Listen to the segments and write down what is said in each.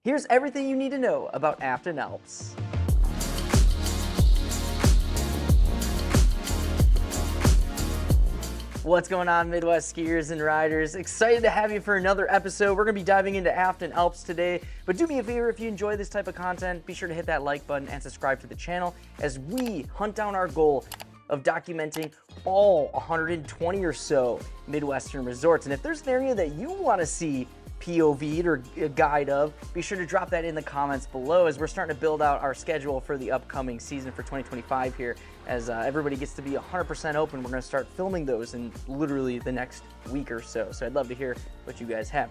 Here's everything you need to know about Afton Alps. What's going on, Midwest skiers and riders? Excited to have you for another episode. We're going to be diving into Afton Alps today, but do me a favor, if you enjoy this type of content, be sure to hit that like button and subscribe to the channel as we hunt down our goal of documenting all 120 or so Midwestern resorts. And if there's an area that you want to see POV'd or a guide of, be sure to drop that in the comments below as we're starting to build out our schedule for the upcoming season for 2025 here. As everybody gets to be 100% open, we're going to start filming those in literally the next week or so. So I'd love to hear what you guys have.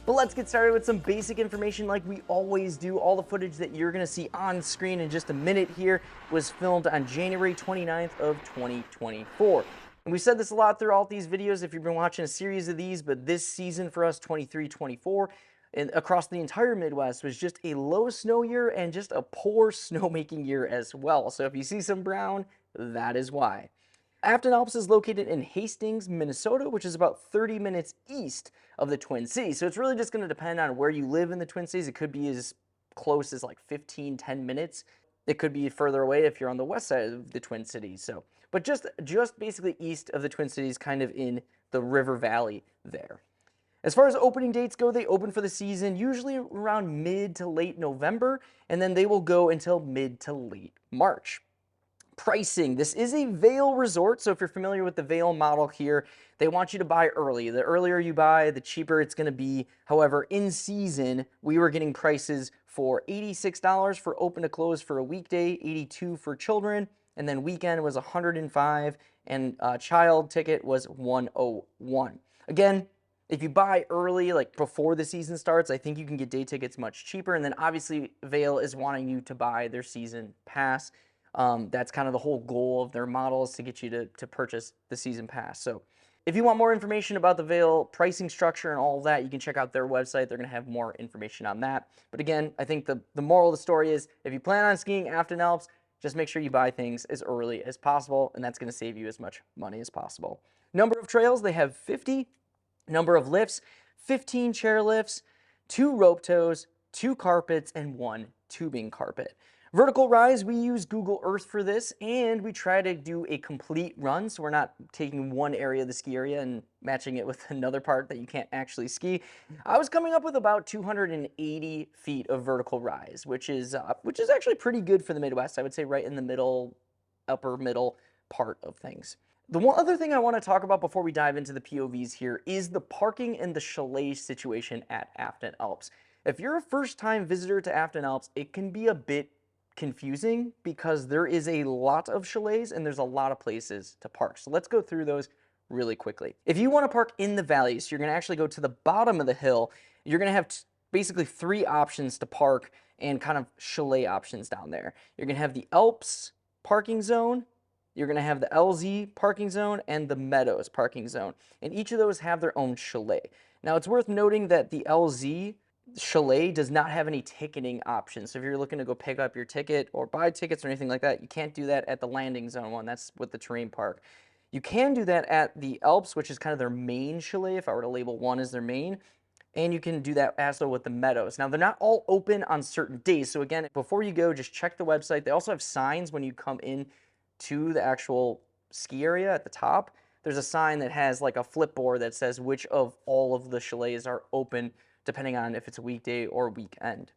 But let's get started with some basic information like we always do. All the footage that you're going to see on screen in just a minute here was filmed on January 29th of 2024. And we said this a lot throughout these videos if you've been watching a series of these, but this season for us, 23-24, and across the entire Midwest was just a low snow year and just a poor snowmaking year as well. So if you see some brown, that is why. Afton Alps is located in Hastings, Minnesota, which is about 30 minutes east of the Twin Cities. So it's really just going to depend on where you live in the Twin Cities. It could be as close as like 10 minutes. It could be further away if you're on the west side of the Twin Cities. But just basically east of the Twin Cities, kind of in the river valley there. As far as opening dates go, they open for the season usually around mid to late November, and then they will go until mid to late March. Pricing. This is a Vail resort, so if you're familiar with the Vail model here, they want you to buy early. The earlier you buy, the cheaper it's going to be. However, in season, we were getting prices for $86 for open to close for a weekday, $82 for children, and then weekend was $105, and child ticket was $101. Again, if you buy early, like before the season starts, I think you can get day tickets much cheaper. And then obviously Vail is wanting you to buy their season pass. That's kind of the whole goal of their models, to get you to purchase the season pass. So if you want more information about the Vail pricing structure and all of that, you can check out their website. They're going to have more information on that. But again, I think the moral of the story is if you plan on skiing Afton Alps, just make sure you buy things as early as possible, and that's going to save you as much money as possible. Number of trails, they have 50. Number of lifts, 15 chair lifts, 2 rope tows, 2 carpets, and 1 tubing carpet. Vertical rise, we use Google Earth for this, and we try to do a complete run, so we're not taking one area of the ski area and matching it with another part that you can't actually ski. I was coming up with about 280 feet of vertical rise, which is actually pretty good for the Midwest. I would say right in the middle, upper middle part of things. The one other thing I want to talk about before we dive into the POVs here is the parking and the chalet situation at Afton Alps. If you're a first-time visitor to Afton Alps, it can be a bit confusing because there is a lot of chalets and there's a lot of places to park. So let's go through those really quickly. If you want to park in the valleys, you're going to actually go to the bottom of the hill. You're going to have basically 3 options to park and kind of chalet options down there. You're going to have the Alps parking zone, you're going to have the LZ parking zone, and the Meadows parking zone. And each of those have their own chalet. Now it's worth noting that the LZ chalet does not have any ticketing options. So if you're looking to go pick up your ticket or buy tickets or anything like that, you can't do that at the landing zone one. That's with the terrain park. You can do that at the Alps, which is kind of their main chalet, if I were to label one as their main. And you can do that also with the Meadows. Now, they're not all open on certain days. So again, before you go, just check the website. They also have signs when you come in to the actual ski area at the top. There's a sign that has like a flipboard that says which of all of the chalets are open, depending on if it's a weekday or weekend.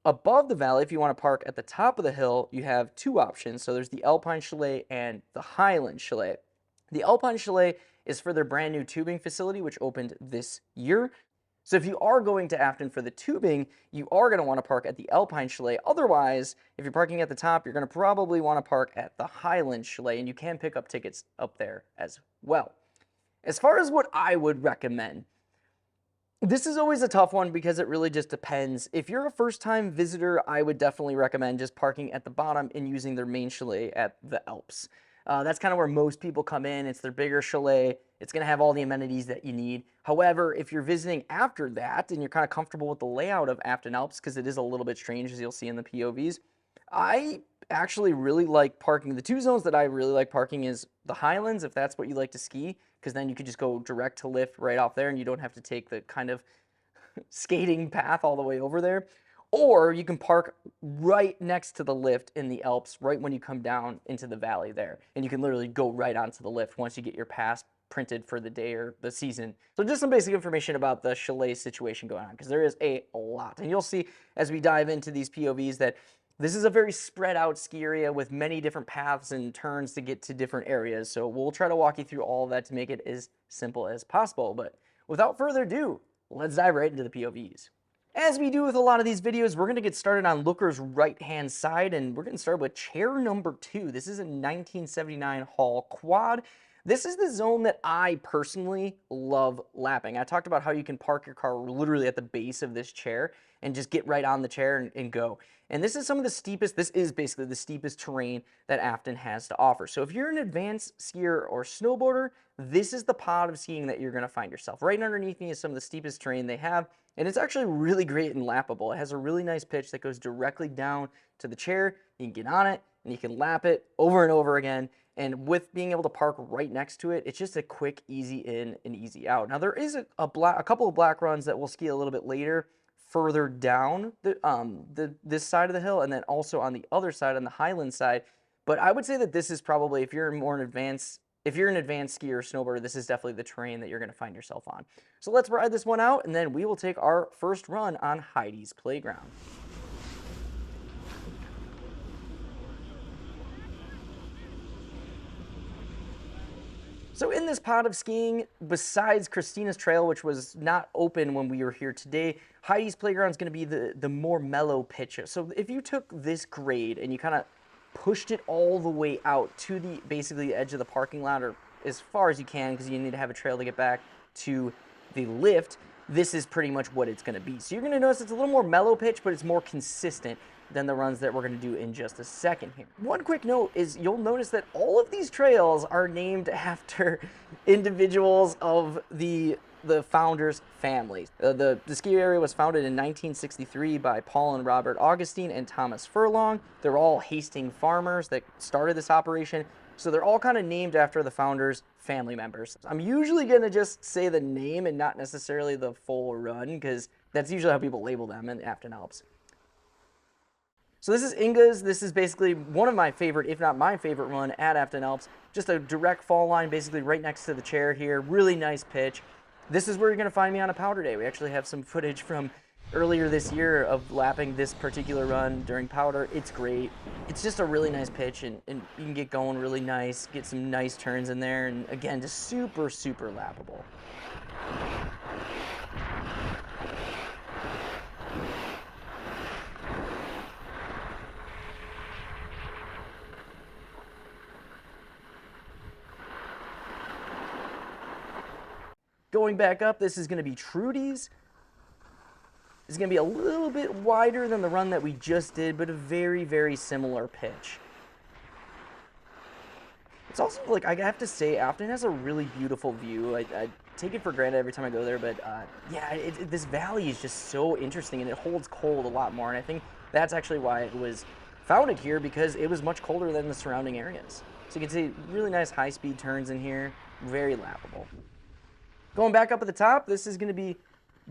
Above the valley, if you want to park at the top of the hill, you have 2 options. So there's the Alpine Chalet and the Highlands Chalet. The Alpine Chalet is for their brand new tubing facility, which opened this year. So if you are going to Afton for the tubing, you are going to want to park at the Alpine Chalet. Otherwise, if you're parking at the top, you're going to probably want to park at the Highlands Chalet, and you can pick up tickets up there as well. As far as what I would recommend, this is always a tough one because it really just depends. If you're a first-time visitor, I would definitely recommend just parking at the bottom and using their main chalet at the Alps. That's kind of where most people come in. It's their bigger chalet. It's going to have all the amenities that you need. However, if you're visiting after that and you're kind of comfortable with the layout of Afton Alps, because it is a little bit strange, as you'll see in the POVs, I actually really like parking. The 2 zones that I really like parking is the Highlands, if that's what you like to ski, because then you could just go direct to lift right off there and you don't have to take the kind of skating path all the way over there. or you can park right next to the lift in the Alps, right when you come down into the valley there. And you can literally go right onto the lift once you get your pass printed for the day or the season. So just some basic information about the chalet situation going on, because there is a lot. And you'll see as we dive into these POVs that this is a very spread out ski area with many different paths and turns to get to different areas. So we'll try to walk you through all of that to make it as simple as possible. But without further ado, let's dive right into the POVs. As we do with a lot of these videos, we're going to get started on Looker's right-hand side, and we're going to start with chair number 2. This is a 1979 Hall quad. This is the zone that I personally love lapping. I talked about how you can park your car literally at the base of this chair and just get right on the chair and go. And this is some of the steepest, this is basically the steepest terrain that Afton has to offer. So if you're an advanced skier or snowboarder, this is the pod of skiing that you're going to find yourself. Right underneath me is some of the steepest terrain they have, and it's actually really great and lappable. It has a really nice pitch that goes directly down to the chair. You can get on it, and you can lap it over and over again. And with being able to park right next to it, it's just a quick, easy in and easy out. Now, there is a couple of black runs that we'll ski a little bit later, further down this side of the hill, and then also on the other side, on the Highlands side. But I would say that this is probably, if you're an advanced skier or snowboarder, this is definitely the terrain that you're going to find yourself on. So let's ride this one out, and then we will take our first run on Heidi's playground. So in this pod of skiing, besides Christina's trail, which was not open when we were here today, Heidi's playground is going to be the more mellow pitch. So if you took this grade and you kind of pushed it all the way out to the basically the edge of the parking lot, or as far as you can, because you need to have a trail to get back to the lift, this is pretty much what it's going to be. So you're going to notice it's a little more mellow pitch, but it's more consistent than the runs that we're going to do in just a second here. One quick note is you'll notice that all of these trails are named after individuals of the founders' families. The ski area was founded in 1963 by Paul and Robert Augustine and Thomas Furlong. They're all Hastings farmers that started this operation. So they're all kind of named after the founders' family members. I'm usually going to just say the name and not necessarily the full run, because that's usually how people label them in Afton Alps. So this is Inga's. This is basically one of my favorite, if not my favorite run at Afton Alps. Just a direct fall line, basically right next to the chair here. Really nice pitch. This is where you're going to find me on a powder day. We actually have some footage from earlier this year of lapping this particular run during powder. It's great. It's just a really nice pitch, and you can get going really nice, get some nice turns in there, and again, just super, super lappable. Going back up, this is going to be Trudy's. It's going to be a little bit wider than the run that we just did, but a very, very similar pitch. It's also, like, I have to say, Afton has a really beautiful view. I take it for granted every time I go there, but yeah, this valley is just so interesting, and it holds cold a lot more, and I think that's actually why it was founded here, because it was much colder than the surrounding areas. So you can see really nice high-speed turns in here, very lappable. Going back up at the top, this is going to be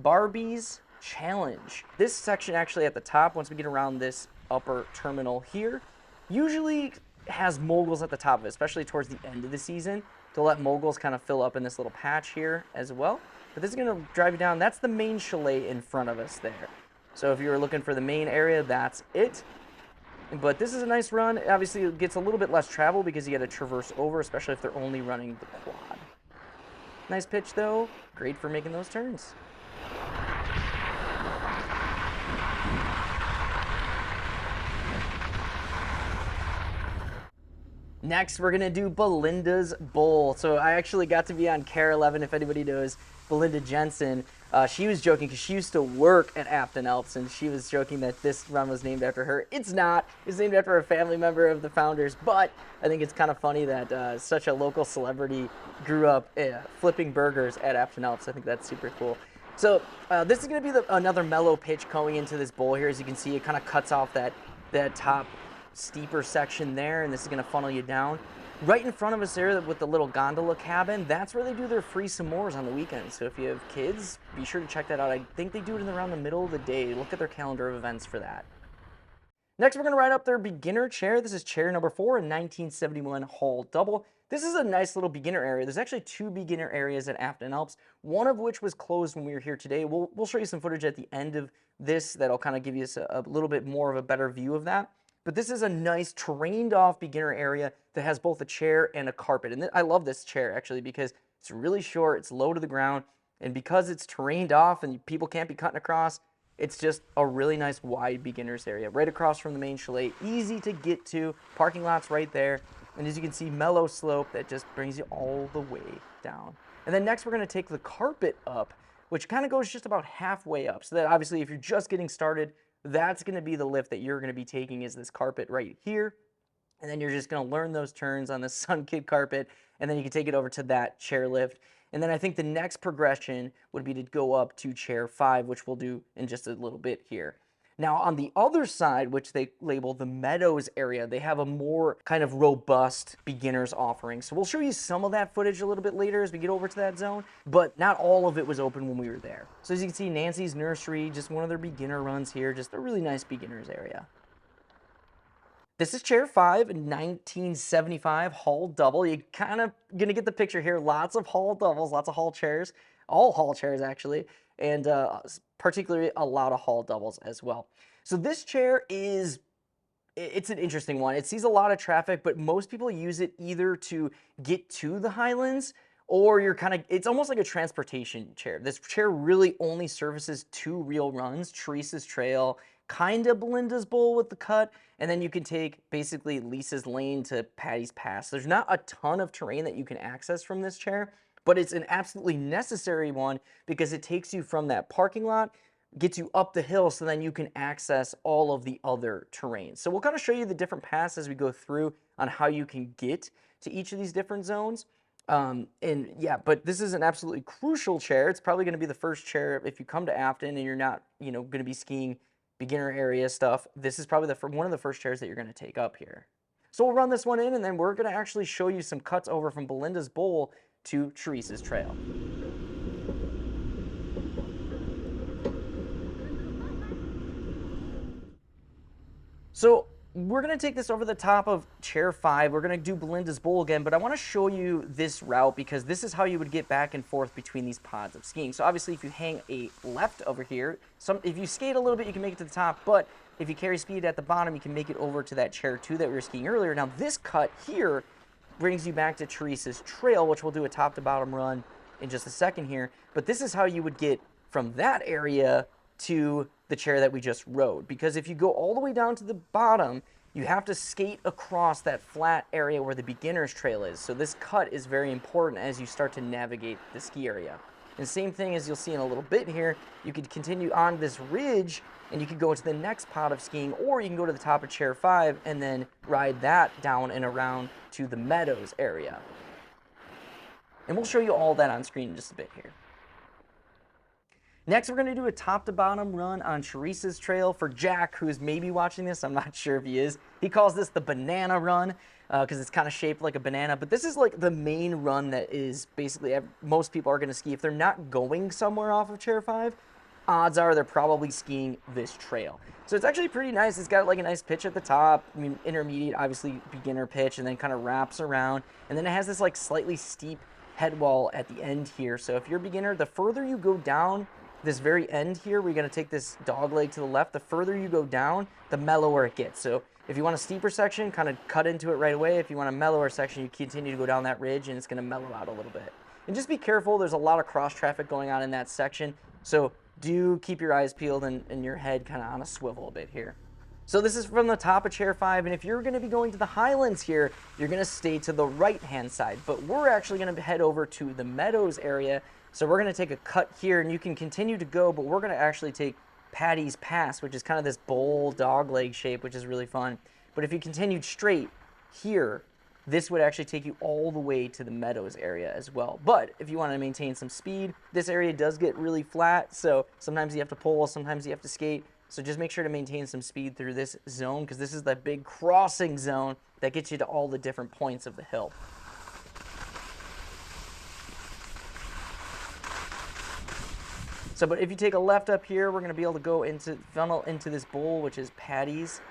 Barbi's Challenge. This section actually at the top, once we get around this upper terminal here, usually has moguls at the top of it, especially towards the end of the season, to let moguls kind of fill up in this little patch here as well. But this is going to drive you down. That's the main chalet in front of us there. So if you were looking for the main area, that's it. But this is a nice run. Obviously, it gets a little bit less travel because you got to traverse over, especially if they're only running the quad. Nice pitch, though. Great for making those turns. Next, we're going to do Belinda's Bowl. So I actually got to be on Care 11, if anybody knows Belinda Jensen. She was joking because she used to work at Afton Alps, and she was joking that this run was named after her. It's not. It's named after a family member of the founders, but I think it's kind of funny that such a local celebrity grew up flipping burgers at Afton Alps. I think that's super cool. So this is going to be another mellow pitch going into this bowl here. As you can see, it kind of cuts off that top steeper section there, and this is going to funnel you down. Right in front of us there with the little gondola cabin, that's where they do their free s'mores on the weekends. So if you have kids, be sure to check that out. I think they do it in around the middle of the day. Look at their calendar of events for that. Next, we're going to ride up their beginner chair. This is chair number 4 in 1971 Hall Double. This is a nice little beginner area. There's actually 2 beginner areas at Afton Alps, one of which was closed when we were here today. We'll show you some footage at the end of this that'll kind of give you a little bit more of a better view of that. But this is a nice terrained off beginner area that has both a chair and a carpet. And I love this chair actually because it's really short, it's low to the ground, and because it's terrained off and people can't be cutting across, it's just a really nice wide beginners area right across from the main chalet, easy to get to, parking lot's right there, and as you can see, mellow slope that just brings you all the way down. And then next we're going to take the carpet up, which kind of goes just about halfway up, so that obviously if you're just getting started, that's going to be the lift that you're going to be taking, is this carpet right here, and then you're just going to learn those turns on the Sun Kid carpet, and then you can take it over to that chair lift. And then I think the next progression would be to go up to chair 5, which we'll do in just a little bit here. Now on the other side, which they label the Meadows area, they have a more kind of robust beginners offering. So we'll show you some of that footage a little bit later as we get over to that zone, but not all of it was open when we were there. So as you can see, Nancy's Nursery, just one of their beginner runs here, just a really nice beginners area. This is chair 5 in 1975 Hall Double. You kind of gonna get the picture here. Lots of Hall doubles, lots of Hall chairs, all Hall chairs actually, and particularly a lot of Hall doubles as well. So this chair it's an interesting one. It sees a lot of traffic, but most people use it either to get to the Highlands or it's almost like a transportation chair. This chair really only services 2 real runs, Teresa's Trail, kind of Belinda's Bowl with the cut, and then you can take basically Lisa's Lane to Patti's Pass. There's not a ton of terrain that you can access from this chair, but it's an absolutely necessary one because it takes you from that parking lot, gets you up the hill, so then you can access all of the other terrain. So we'll kind of show you the different paths as we go through on how you can get to each of these different zones. And yeah, but this is an absolutely crucial chair. It's probably going to be the first chair if you come to Afton and you're not, going to be skiing beginner area stuff. This is probably one of the first chairs that you're going to take up here. So we'll run this one in, and then we're going to actually show you some cuts over from Belinda's Bowl to Teresa's Trail. So we're going to take this over the top of chair 5. We're going to do Belinda's Bowl again, but I want to show you this route because this is how you would get back and forth between these pods of skiing. So obviously if you hang a left over here, if you skate a little bit, you can make it to the top, but if you carry speed at the bottom, you can make it over to that chair 2 that we were skiing earlier. Now this cut here brings you back to Teresa's Trail, which we'll do a top to bottom run in just a second here, but this is how you would get from that area to the chair that we just rode, because if you go all the way down to the bottom, you have to skate across that flat area where the beginner's trail is. So this cut is very important as you start to navigate the ski area. And same thing as you'll see in a little bit here, you could continue on this ridge and you could go to the next pod of skiing, or you can go to the top of chair 5 and then ride that down and around to the Meadows area. And we'll show you all that on screen in just a bit here. Next, we're going to do a top-to-bottom run on Teresa's Trail. For Jack, who's maybe watching this, I'm not sure if he is, he calls this the banana run because it's kind of shaped like a banana. But this is like the main run that is basically most people are going to ski. If they're not going somewhere off of Chair 5, odds are they're probably skiing this trail. So it's actually pretty nice. It's got like a nice pitch at the top, intermediate, obviously beginner pitch, and then kind of wraps around. And then it has this like slightly steep head wall at the end here. So if you're a beginner, the further you go down this very end here, we're going to take this dog leg to the left. The further you go down, the mellower it gets. So if you want a steeper section, kind of cut into it right away. If you want a mellower section, you continue to go down that ridge and it's going to mellow out a little bit. And just be careful. There's a lot of cross traffic going on in that section. So do keep your eyes peeled and your head kind of on a swivel a bit here. So this is from the top of Chair 5, and if you're going to be going to the Highlands here, you're going to stay to the right-hand side. But we're actually going to head over to the Meadows area. So we're going to take a cut here, and you can continue to go, but we're going to actually take Patti's Pass, which is kind of this bowl dog leg shape, which is really fun. But if you continued straight here, this would actually take you all the way to the Meadows area as well. But if you want to maintain some speed, this area does get really flat, so sometimes you have to pull, sometimes you have to skate. So just make sure to maintain some speed through this zone, because this is the big crossing zone that gets you to all the different points of the hill. So, but if you take a left up here, we're going to be able to go funnel into this bowl, which is Patti's.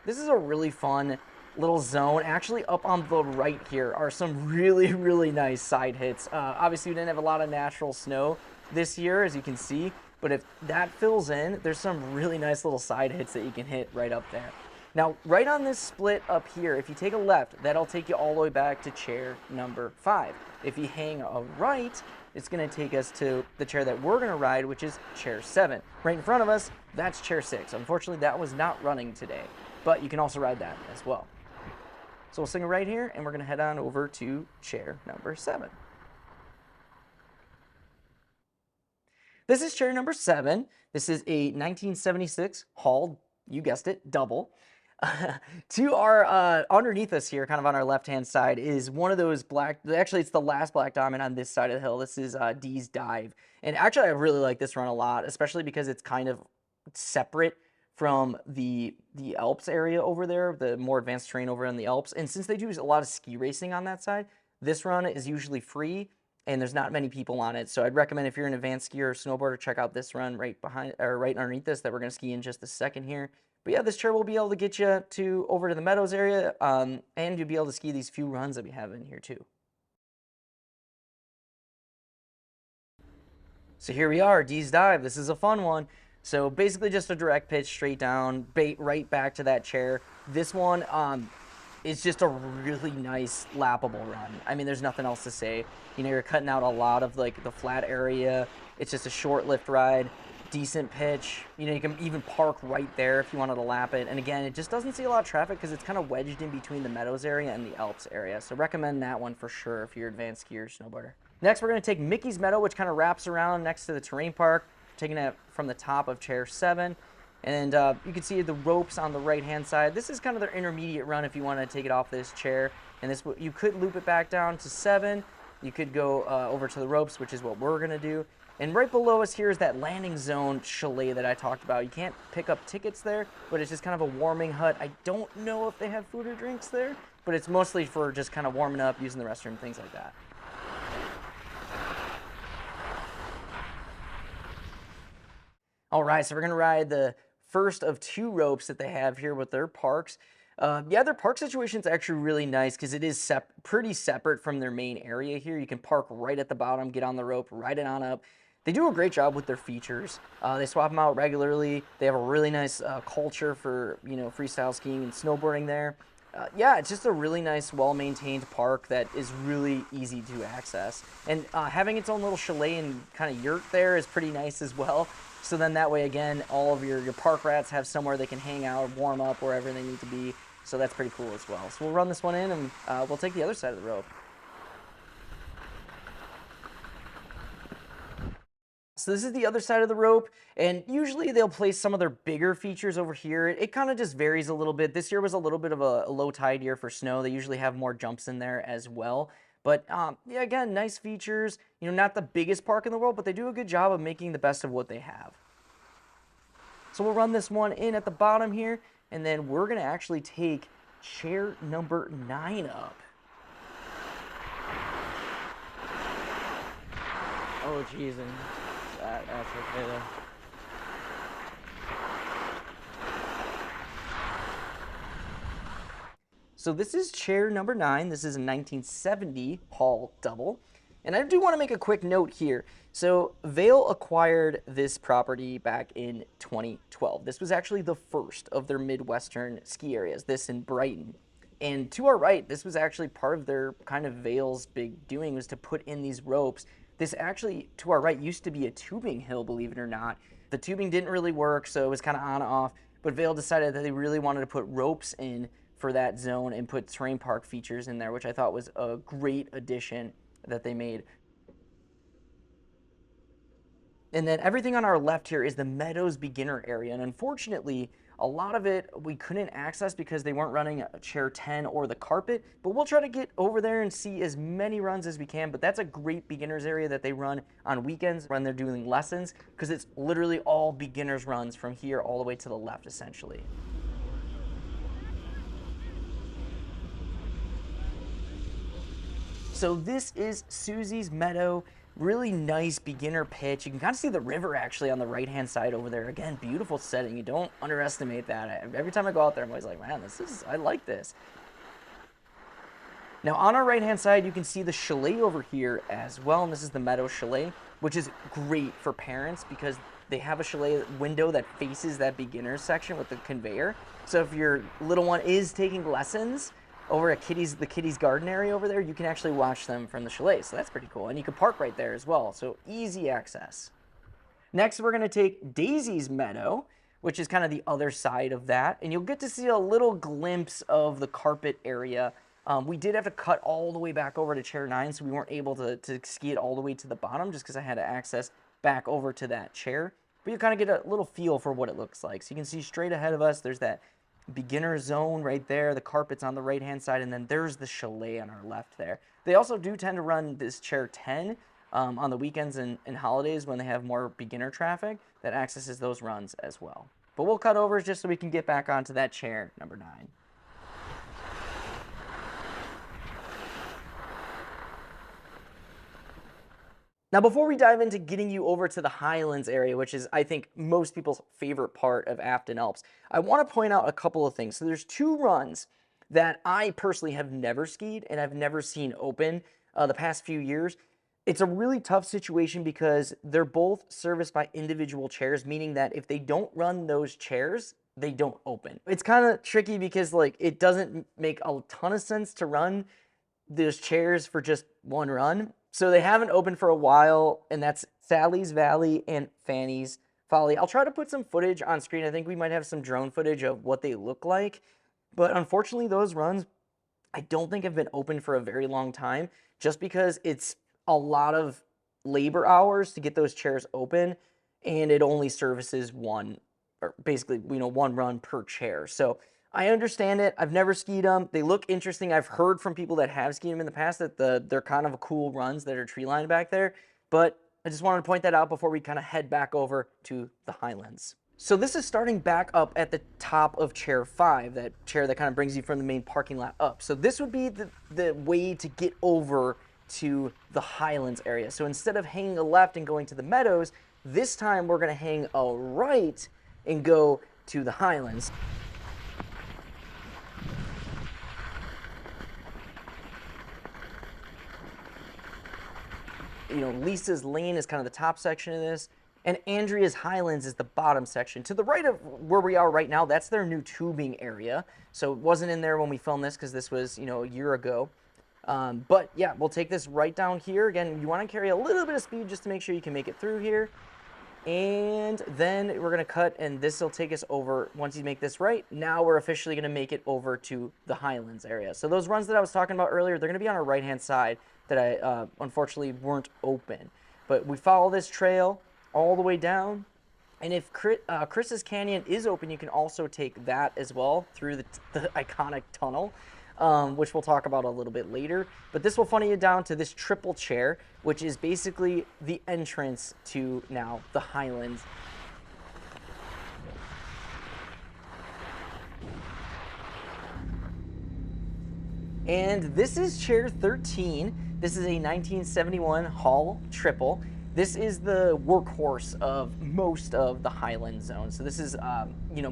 This is a really fun little zone. Actually, up on the right here are some really, really nice side hits. Obviously, we didn't have a lot of natural snow this year, as you can see, but if that fills in, there's some really nice little side hits that you can hit right up there. Now, right on this split up here, if you take a left, that'll take you all the way back to chair number 5. If you hang a right, it's going to take us to the chair that we're going to ride, which is chair 7. Right in front of us, that's chair 6. Unfortunately, that was not running today, but you can also ride that as well. So we'll sing it right here, and we're going to head on over to chair number 7. This is chair number 7. This is a 1976 Hall, you guessed it, double. To our underneath us here, kind of on our left-hand side, is one of those black, actually it's the last black diamond on this side of the hill. This is D's Dive. And actually I really like this run a lot, especially because it's kind of separate from the Alps area over there, the more advanced terrain over in the Alps. And since they do a lot of ski racing on that side, this run is usually free and there's not many people on it. So I'd recommend, if you're an advanced skier or snowboarder, check out this run right behind, or right underneath this, that we're going to ski in just a second here. But yeah, this chair will be able to get you over to the Meadows area, and you'll be able to ski these few runs that we have in here too. So here we are, D's Dive. This is a fun one. So basically just a direct pitch straight down, bait right back to that chair. This one is just a really nice lappable run. I mean, there's nothing else to say. You know, you're cutting out a lot of like the flat area. It's just a short lift ride. Decent pitch. You know, you can even park right there if you wanted to lap it. And again, it just doesn't see a lot of traffic because it's kind of wedged in between the Meadows area and the Alps area. So recommend that one for sure if you're an advanced skier or snowboarder. Next, we're going to take Micky's Meadow, which kind of wraps around next to the terrain park, taking it from the top of chair 7. And you can see the ropes on the right-hand side. This is kind of their intermediate run if you want to take it off this chair. And this, you could loop it back down to 7. You could go over to the ropes, which is what we're going to do. And right below us here is that landing zone chalet that I talked about. You can't pick up tickets there, but it's just kind of a warming hut. I don't know if they have food or drinks there, but it's mostly for just kind of warming up, using the restroom, things like that. All right, so we're going to ride the first of 2 ropes that they have here with their parks. Yeah, their park situation is actually really nice because it is pretty separate from their main area here. You can park right at the bottom, get on the rope, ride it on up. They do a great job with their features. They swap them out regularly. They have a really nice culture for, you know, freestyle skiing and snowboarding there. Yeah, it's just a really nice, well-maintained park that is really easy to access. And having its own little chalet and kind of yurt there is pretty nice as well. So then that way, again, all of your park rats have somewhere they can hang out, warm up wherever they need to be. So that's pretty cool as well. So we'll run this one in, and we'll take the other side of the rope. So this is the other side of the rope, and usually they'll place some of their bigger features over here. It kind of just varies a little bit. This year was a little bit of a low tide year for snow. They usually have more jumps in there as well. But yeah, again, nice features. You know, not the biggest park in the world, but they do a good job of making the best of what they have. So we'll run this one in at the bottom here, and then we're going to actually take chair number 9 up. Oh, jeez. That's okay, though. So this is chair number 9. This is a 1970 Hall double. And I do want to make a quick note here. So Vail acquired this property back in 2012. This was actually the first of their Midwestern ski areas, this in Brighton. And to our right, this was actually part of their kind of Vail's big doing, was to put in these ropes. This actually, to our right, used to be a tubing hill, believe it or not. The tubing didn't really work, so it was kind of on and off. But Vail decided that they really wanted to put ropes in for that zone and put terrain park features in there, which I thought was a great addition that they made. And then everything on our left here is the Meadows beginner area. And unfortunately, A lot of it we couldn't access because they weren't running a chair 10 or the carpet, but we'll try to get over there and see as many runs as we can. But that's a great beginners area that they run on weekends when they're doing lessons, because it's literally all beginners runs from here all the way to the left essentially. So this is Susie's Meadow. Really nice beginner pitch. You can kind of see the river actually on the right-hand side over there. Again, beautiful setting. You don't underestimate that. Every time I go out there, I'm always like, man, I like this. Now on our right-hand side, you can see the chalet over here as well. And this is the Meadow Chalet, which is great for parents because they have a chalet window that faces that beginner section with the conveyor. So if your little one is taking lessons over at the Kitty's garden area over there, you can actually watch them from the chalet. So that's pretty cool. And you can park right there as well. So easy access. Next, we're going to take Daisy's Meadow, which is kind of the other side of that. And you'll get to see a little glimpse of the carpet area. We did have to cut all the way back over to chair 9, so we weren't able to ski it all the way to the bottom just because I had to access back over to that chair. But you kind of get a little feel for what it looks like. So you can see straight ahead of us, there's that beginner zone right there. The carpet's on the right hand side, and then there's the chalet on our left there. They also do tend to run this chair 10 on the weekends and holidays when they have more beginner traffic that accesses those runs as well. But we'll cut over just so we can get back onto that chair number 9. Now, before we dive into getting you over to the Highlands area, which is, I think, most people's favorite part of Afton Alps, I want to point out a couple of things. So there's 2 runs that I personally have never skied and I've never seen open the past few years. It's a really tough situation because they're both serviced by individual chairs, meaning that if they don't run those chairs, they don't open. It's kind of tricky because it doesn't make a ton of sense to run those chairs for just one run. So they haven't opened for a while, and that's Sally's Valley and Fannies Folley. I'll try to put some footage on screen. I think we might have some drone footage of what they look like. But unfortunately, those runs I don't think have been open for a very long time, just because it's a lot of labor hours to get those chairs open, and it only services one, or basically, one run per chair. So I understand it. I've never skied them. They look interesting. I've heard from people that have skied them in the past that they're kind of cool runs that are tree lined back there. But I just wanted to point that out before we kind of head back over to the Highlands. So this is starting back up at the top of chair 5, that chair that kind of brings you from the main parking lot up. So this would be the way to get over to the Highlands area. So instead of hanging a left and going to the Meadows, this time we're going to hang a right and go to the Highlands. Lisa's Lane is kind of the top section of this, and Andrea's Highlands is the bottom section. To the right of where we are right now, that's their new tubing area. So it wasn't in there when we filmed this because this was, a year ago. But yeah, we'll take this right down here. Again, you want to carry a little bit of speed just to make sure you can make it through here. And then we're going to cut, and this will take us over. Once you make this right, now we're officially going to make it over to the Highlands area. So those runs that I was talking about earlier, they're going to be on our right-hand side that I unfortunately weren't open. But we follow this trail all the way down. And if Chris's Canyon is open, you can also take that as well through the iconic tunnel, which we'll talk about a little bit later. But this will funnel you down to this triple chair, which is basically the entrance to now the Highlands. And this is chair 13. This is a 1971 Hall triple. This is the workhorse of most of the Highland zone. So this is,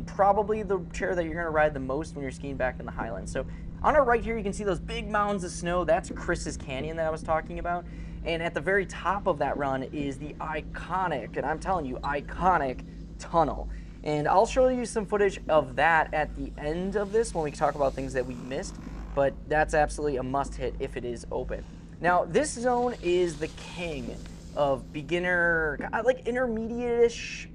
probably the chair that you're going to ride the most when you're skiing back in the Highlands. So on our right here, you can see those big mounds of snow. That's Chris's Canyon that I was talking about. And at the very top of that run is the iconic, and I'm telling you, iconic tunnel. And I'll show you some footage of that at the end of this when we talk about things that we missed. But that's absolutely a must hit if it is open. Now, this zone is the king of beginner, intermediate-ish,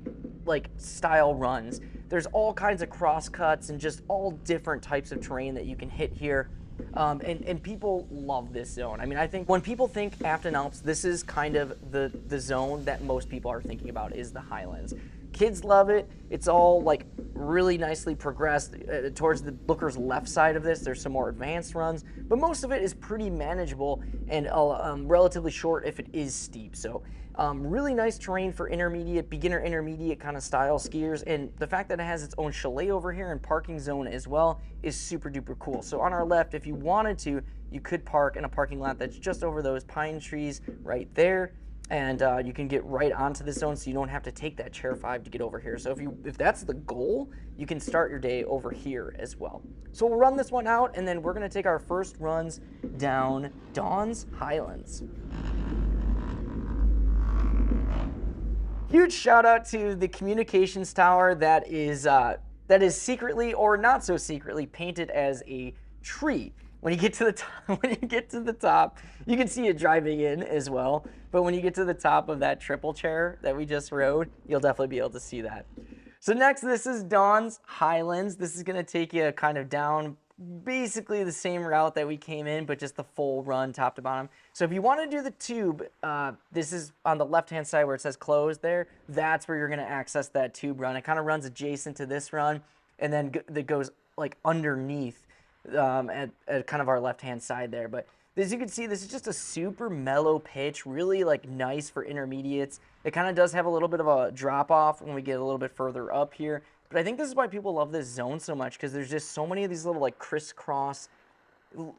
style runs. There's all kinds of cross cuts and just all different types of terrain that you can hit here. And people love this zone. I mean, I think when people think Afton Alps, this is kind of the zone that most people are thinking about is the Highlands. Kids love it. It's all really nicely progressed towards the looker's left side of this. There's some more advanced runs, but most of it is pretty manageable and relatively short if it is steep. So really nice terrain for intermediate, beginner intermediate kind of style skiers. And the fact that it has its own chalet over here and parking zone as well is super duper cool. So on our left, if you wanted to, you could park in a parking lot that's just over those pine trees right there. And you can get right onto this zone, so you don't have to take that chair 5 to get over here. So if that's the goal, you can start your day over here as well. So we'll run this one out, and then we're going to take our first runs down Dawn's Highlands. Huge shout out to the communications tower that is secretly or not so secretly painted as a tree. When you get to the top, you can see it driving in as well. But when you get to the top of that triple chair that we just rode, you'll definitely be able to see that. So next, this is Dawn's Highlands. This is going to take you kind of down basically the same route that we came in, but just the full run top to bottom. So if you want to do the tube, this is on the left-hand side where it says closed there. That's where you're going to access that tube run. It kind of runs adjacent to this run, and then it goes like underneath at kind of our left-hand side there. But as you can see, this is just a super mellow pitch, really like nice for intermediates. It kind of does have a little bit of a drop-off when we get a little bit further up here. But I think this is why people love this zone so much, because there's just so many of these little like crisscross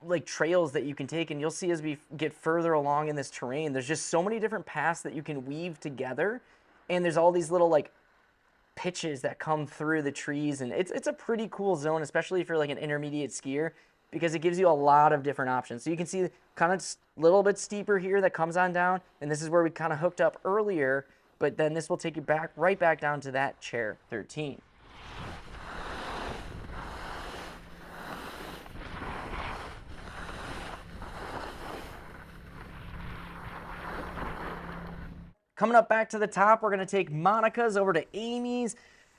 like trails that you can take. And you'll see as we get further along in this terrain, there's just so many different paths that you can weave together. And there's all these little like pitches that come through the trees, and it's a pretty cool zone, especially if you're like an intermediate skier, because it gives you a lot of different options. So you can see kind of a little bit steeper here that comes on down, and this is where we kind of hooked up earlier, but then this will take you right back down to that chair 13. Coming up back to the top, we're going to take Monica's over to Amy's.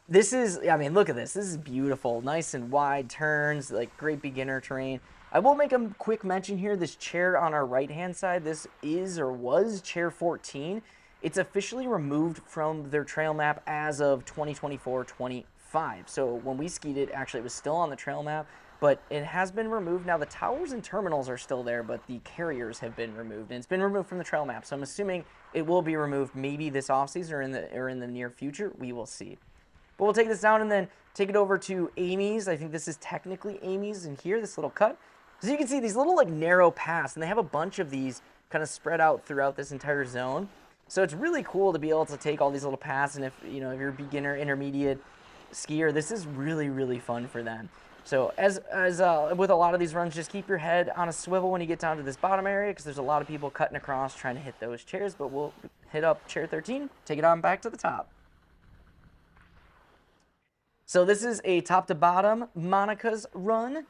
This is, I mean, look at this. This is beautiful. Nice and wide turns, like great beginner terrain. I will make a quick mention here. This chair on our right-hand side, this is or was chair 14. It's officially removed from their trail map as of 2024-25. So when we skied it, actually, it was still on the trail map, but it has been removed. Now, the towers and terminals are still there, but the carriers have been removed, and it's been removed from the trail map. So I'm assuming it will be removed maybe this offseason or in the near future. We will see. But we'll take this down and then take it over to Amy's. I think this is technically Amy's in here, this little cut. So you can see these little like narrow paths, and they have a bunch of these kind of spread out throughout this entire zone. So it's really cool to be able to take all these little paths, and if you're a beginner, intermediate skier, this is really, really fun for them. So as with a lot of these runs, just keep your head on a swivel when you get down to this bottom area, because there's a lot of people cutting across trying to hit those chairs. But we'll hit up chair 13, take it on back to the top. So this is a top to bottom Monica's run.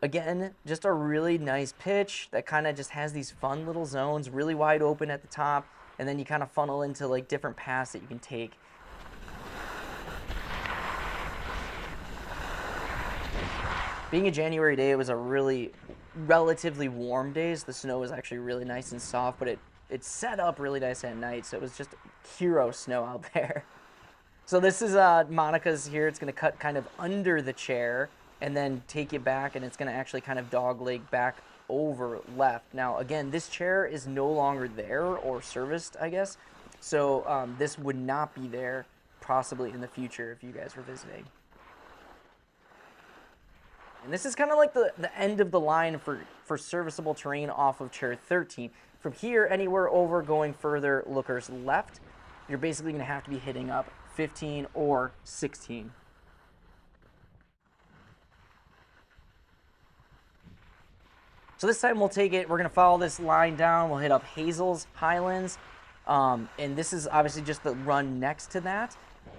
Again, just a really nice pitch that kind of just has these fun little zones, really wide open at the top, and then you kind of funnel into like different paths that you can take. Being a January day, it was a really relatively warm day, so the snow was actually really nice and soft, but it set up really nice at night, so it was just hero snow out there. So this is Monica's here. It's going to cut kind of under the chair and then take you back, and it's going to actually kind of dogleg back over left. Now, again, this chair is no longer there or serviced, I guess, so this would not be there possibly in the future if you guys were visiting. And this is kind of like the end of the line for serviceable terrain off of chair 13. From here, anywhere over going further lookers left, you're basically going to have to be hitting up 15 or 16. So this time we'll take it, we're going to follow this line down, we'll hit up Hazel's Highlands, and this is obviously just the run next to that.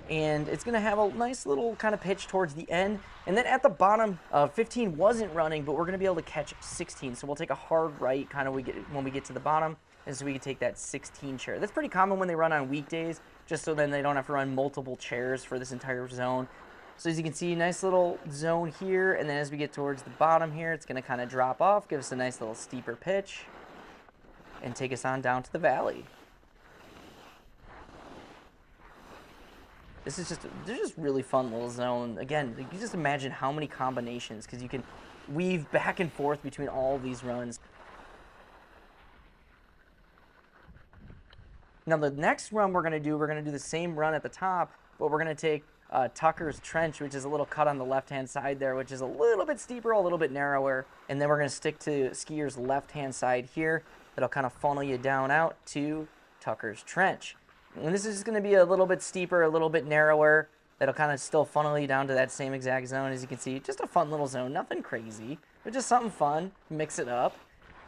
And it's going to have a nice little kind of pitch towards the end. And then at the bottom, 15 wasn't running, but we're going to be able to catch 16. So we'll take a hard right kind of when we get to the bottom, and so we can take that 16 chair. That's pretty common when they run on weekdays, just so then they don't have to run multiple chairs for this entire zone. So as you can see, nice little zone here, and then as we get towards the bottom here, it's going to kind of drop off, give us a nice little steeper pitch, and take us on down to the valley. They're just really fun little zone. Again, you can just imagine how many combinations, because you can weave back and forth between all these runs. Now the next run we're going to do the same run at the top, but we're going to take Tucker's Trench, which is a little cut on the left-hand side there, which is a little bit steeper, a little bit narrower. And then we're going to stick to skier's left-hand side here. That'll kind of funnel you down out to Tucker's Trench. And this is just going to be a little bit steeper, a little bit narrower. That'll kind of still funnel you down to that same exact zone. As you can see, just a fun little zone, nothing crazy, but just something fun, mix it up.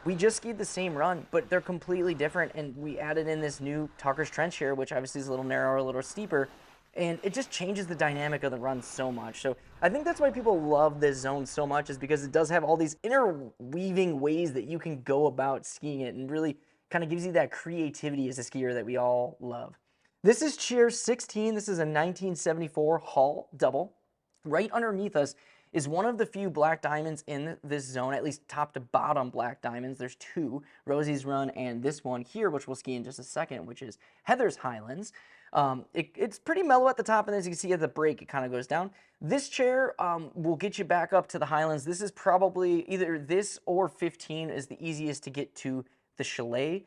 We just skied the same run, but they're completely different, and we added in this new Tucker's Trench here, which obviously is a little narrower, a little steeper, and it just changes the dynamic of the run so much. So I think that's why people love this zone so much, is because it does have all these interweaving ways that you can go about skiing it, and really kind of gives you that creativity as a skier that we all love. This is Chair 16. This is a 1974 Hall double. Right underneath us is one of the few black diamonds in this zone, at least top to bottom black diamonds. There's two, Rosie's Run and this one here, which we'll ski in just a second, which is Heather's Highlands. It's pretty mellow at the top, and as you can see at the break, it kind of goes down. This chair will get you back up to the Highlands. This is probably either this or 15 is the easiest to get to the chalet.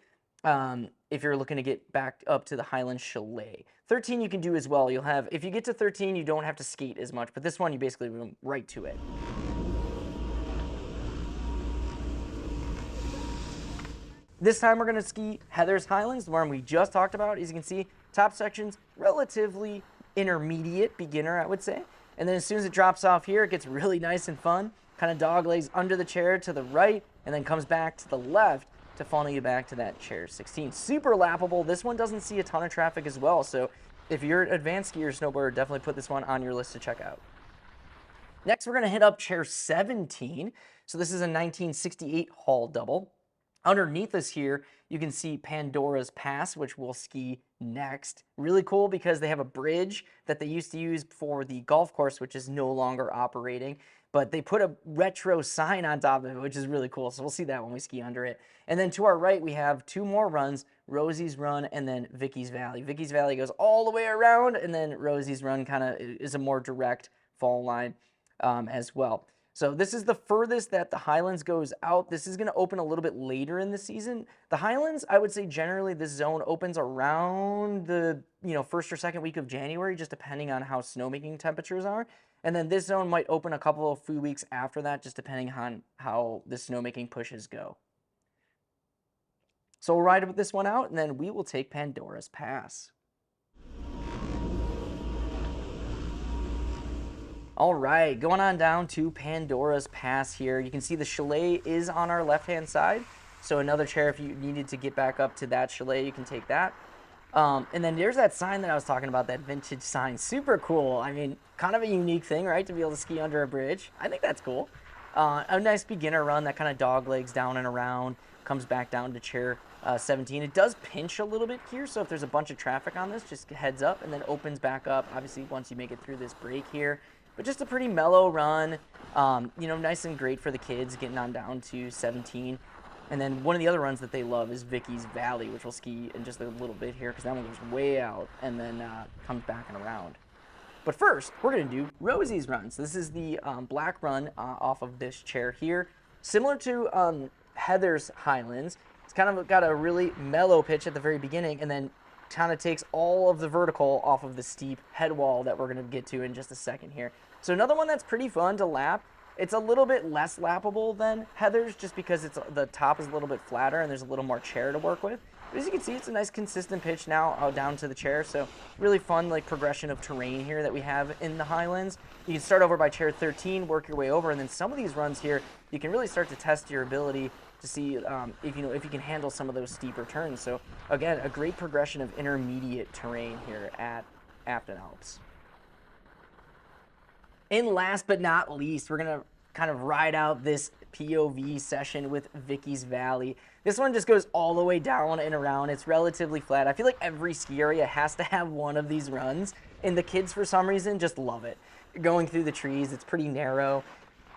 If you're looking to get back up to the Highlands Chalet. 13 you can do as well. You'll have, if you get to 13, you don't have to skate as much, but this one you basically go right to it. This time we're going to ski Heather's Highlands, the one we just talked about. As you can see, top section's relatively intermediate, beginner I would say. And then as soon as it drops off here, it gets really nice and fun. Kind of dog legs under the chair to the right, and then comes back to the left to funnel you back to that chair 16. Super lappable. This one doesn't see a ton of traffic as well, so if you're an advanced skier or snowboarder, definitely put this one on your list to check out. Next, we're going to hit up chair 17. So this is a 1968 Hall double. Underneath us here, you can see Pandora's Pass, which we'll ski next. Really cool because they have a bridge that they used to use for the golf course, which is no longer operating. But they put a retro sign on top of it, which is really cool. So we'll see that when we ski under it. And then to our right, we have two more runs, Rosie's Run and then Vicky's Valley. Vicky's Valley goes all the way around, and then Rosie's Run kind of is a more direct fall line as well. So this is the furthest that the Highlands goes out. This is going to open a little bit later in the season. The Highlands, I would say generally this zone opens around the first or second week of January, just depending on how snowmaking temperatures are. And then this zone might open a few weeks after that, just depending on how the snowmaking pushes go. So we'll ride this one out, and then we will take Pandora's Pass. All right, going on down to Pandora's Pass here. You can see the chalet is on our left-hand side. So another chair, if you needed to get back up to that chalet, you can take that. And then there's that sign that I was talking about, that vintage sign. Super cool. I mean, kind of a unique thing, right, to be able to ski under a bridge. I think that's cool. A nice beginner run, that kind of dog legs down and around, comes back down to chair 17. It does pinch a little bit here, so if there's a bunch of traffic on this, just heads up, and then opens back up, obviously, once you make it through this break here. But just a pretty mellow run, nice and great for the kids, getting on down to 17. And then one of the other runs that they love is Vicky's Valley, which we'll ski in just a little bit here, because that one goes way out and then comes back and around. But first, we're going to do Rosie's Run. So this is the black run off of this chair here. Similar to Heather's Highlands, it's kind of got a really mellow pitch at the very beginning, and then kind of takes all of the vertical off of the steep head wall that we're going to get to in just a second here. So another one that's pretty fun to lap. It's a little bit less lappable than Heather's, just because the top is a little bit flatter and there's a little more chair to work with. But as you can see, it's a nice consistent pitch now down to the chair. So really fun progression of terrain here that we have in the Highlands. You can start over by chair 13, work your way over, and then some of these runs here, you can really start to test your ability to see if you can handle some of those steeper turns. So again, a great progression of intermediate terrain here at Afton Alps. And last but not least, we're going to kind of ride out this POV session with Vicky's Valley. This one just goes all the way down and around. It's relatively flat. I feel like every ski area has to have one of these runs, and the kids, for some reason, just love it. Going through the trees, it's pretty narrow.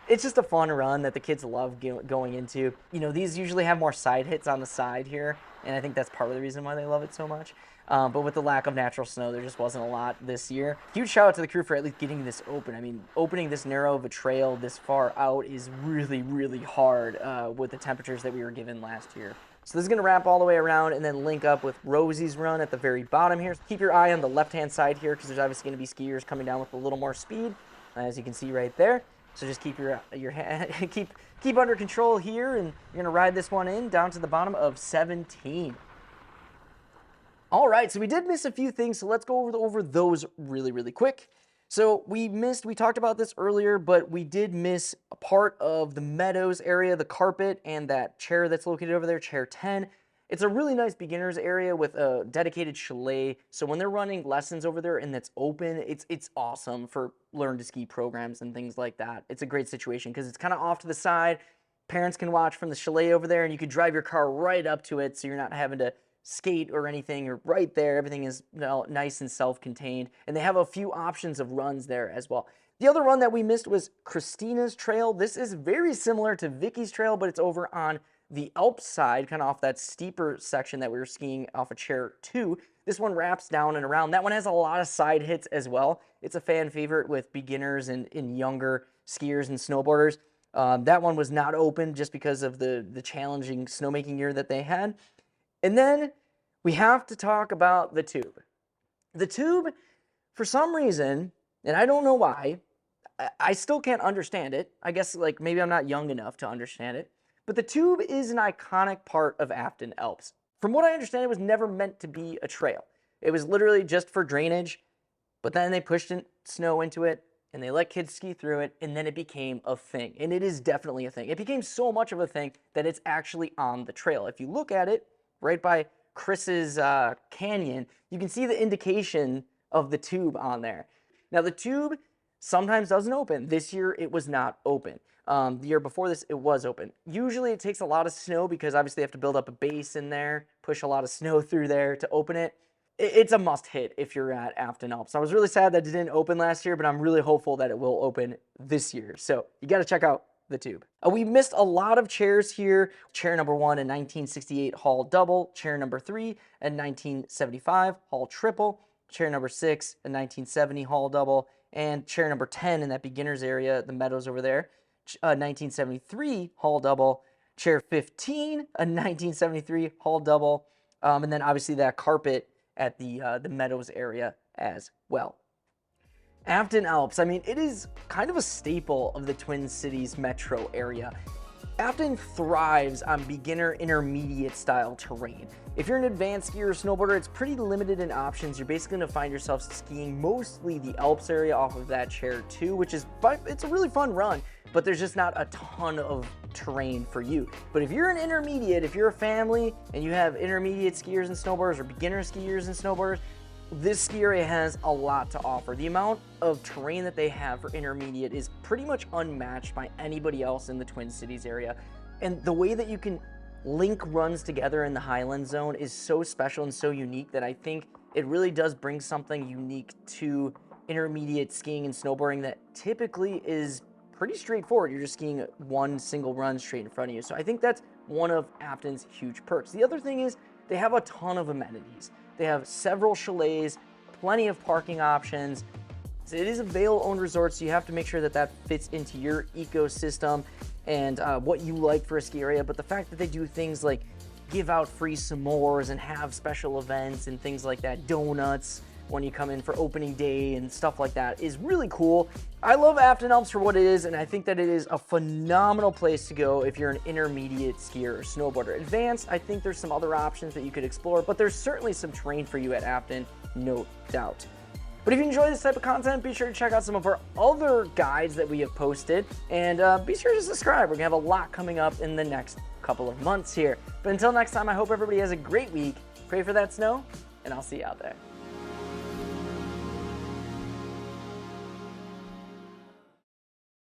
It's just a fun run that the kids love going into. These usually have more side hits on the side here, and I think that's part of the reason why they love it so much. But with the lack of natural snow, there just wasn't a lot this year. Huge shout out to the crew for at least getting this open. I mean, opening this narrow of a trail this far out is really, really hard with the temperatures that we were given last year. So this is going to wrap all the way around and then link up with Rosie's run at the very bottom here. Keep your eye on the left-hand side here because there's obviously going to be skiers coming down with a little more speed, as you can see right there. So just keep your keep under control here, and you're going to ride this one in down to the bottom of 17. All right, so we did miss a few things, so let's go over those really, really quick. So we talked about this earlier, but we did miss a part of the Meadows area, the carpet, and that chair that's located over there, chair 10. It's a really nice beginners area with a dedicated chalet. So when they're running lessons over there and that's open, it's awesome for learn to ski programs and things like that. It's a great situation because it's kind of off to the side. Parents can watch from the chalet over there, and you could drive your car right up to it, so you're not having to skate or anything. You're right there. Everything is nice and self-contained, and they have a few options of runs there as well. The other run that we missed was Christina's trail. This is very similar to Vicky's trail, but it's over on the Alps side, kind of off that steeper section that we were skiing off of chair 2. This one wraps down and around. That one has a lot of side hits as well. It's a fan favorite with beginners and younger skiers and snowboarders. That one was not open just because of the challenging snowmaking year that they had. And then we have to talk about the tube. The tube, for some reason, and I don't know why, I still can't understand it. I guess like maybe I'm not young enough to understand it. But the tube is an iconic part of Afton Alps. From what I understand, it was never meant to be a trail. It was literally just for drainage, but then they pushed snow into it, and they let kids ski through it, and then it became a thing. And it is definitely a thing. It became so much of a thing that it's actually on the trail. If you look at it, right by Chris's canyon, you can see the indication of the tube on there. Now the tube sometimes doesn't open. This year it was not open. The year before this, it was open. Usually it takes a lot of snow because obviously they have to build up a base in there, push a lot of snow through there to open it. It's a must hit if you're at Afton Alps. I was really sad that it didn't open last year, but I'm really hopeful that it will open this year. So you got to check out the tube. We missed a lot of chairs here. Chair number 1, a 1968 Hall double. Chair number 3, a 1975 Hall triple. Chair number 6, a 1970 Hall double. And chair number 10 in that beginners area, the Meadows over there, a 1973 Hall double. Chair 15, a 1973 Hall double. And then obviously that carpet at the Meadows area as well. Afton Alps, I mean, it is kind of a staple of the Twin Cities metro area. Afton thrives on beginner intermediate style terrain. If you're an advanced skier or snowboarder, it's pretty limited in options. You're basically going to find yourself skiing mostly the Alps area off of that chair 2, which is, it's a really fun run, but there's just not a ton of terrain for you. But if you're an intermediate, if you're a family and you have intermediate skiers and snowboarders or beginner skiers and snowboarders, this ski area has a lot to offer. The amount of terrain that they have for intermediate is pretty much unmatched by anybody else in the Twin Cities area. And the way that you can link runs together in the Highlands zone is so special and so unique that I think it really does bring something unique to intermediate skiing and snowboarding that typically is pretty straightforward. You're just skiing one single run straight in front of you. So I think that's one of Afton's huge perks. The other thing is they have a ton of amenities. They have several chalets, plenty of parking options. So it is a Vail-owned resort, so you have to make sure that that fits into your ecosystem and what you like for a ski area. But the fact that they do things like give out free s'mores and have special events and things like that, donuts when you come in for opening day and stuff like that, is really cool. I love Afton Alps for what it is, and I think that it is a phenomenal place to go if you're an intermediate skier or snowboarder. Advanced, I think there's some other options that you could explore, but there's certainly some terrain for you at Afton, no doubt. But if you enjoy this type of content, be sure to check out some of our other guides that we have posted, and be sure to subscribe. We're gonna have a lot coming up in the next couple of months here. But until next time, I hope everybody has a great week. Pray for that snow, and I'll see you out there.